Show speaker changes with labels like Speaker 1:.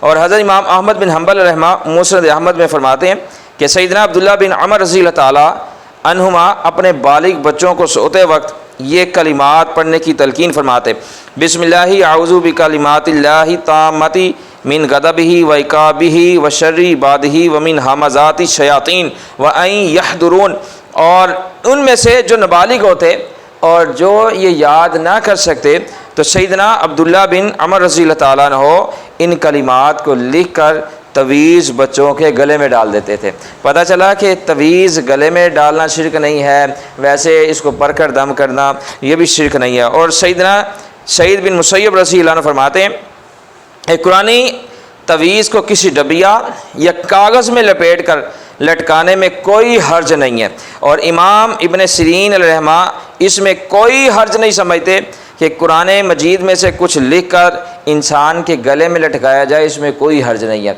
Speaker 1: اور حضرت امام احمد بن حنبل رحمہ مسند احمد میں فرماتے ہیں کہ سیدنا عبداللہ بن عمر رضی اللہ تعالیٰ عنہما اپنے بالغ بچوں کو سوتے وقت یہ کلمات پڑھنے کی تلقین فرماتے: بسم اللہ اعوذ بکلمات اللہ التامۃ من غضبہ وعقابہ وشر عبادہ ومن ہمزات الشیاطین وان یحضرون۔ اور ان میں سے جو نابالغ ہوتے اور جو یہ یاد نہ کر سکتے تو سیدنا عبداللہ بن عمر رضی اللہ تعالیٰ عنہ ان کلمات کو لکھ کر تویز بچوں کے گلے میں ڈال دیتے تھے۔ پتہ چلا کہ تویز گلے میں ڈالنا شرک نہیں ہے، ویسے اس کو پڑھ کر دم کرنا یہ بھی شرک نہیں ہے۔ اور سیدنا سعید بن مسیب رضی اللہ عنہ فرماتے ہیں کہ قرآنی تویز کو کسی ڈبیا یا کاغذ میں لپیٹ کر لٹکانے میں کوئی حرج نہیں ہے، اور امام ابن سیرین علیہ رحمہ اس میں کوئی حرج نہیں سمجھتے کہ قرآن مجید میں سے کچھ لکھ کر انسان کے گلے میں لٹکایا جائے، اس میں کوئی حرج نہیں ہے۔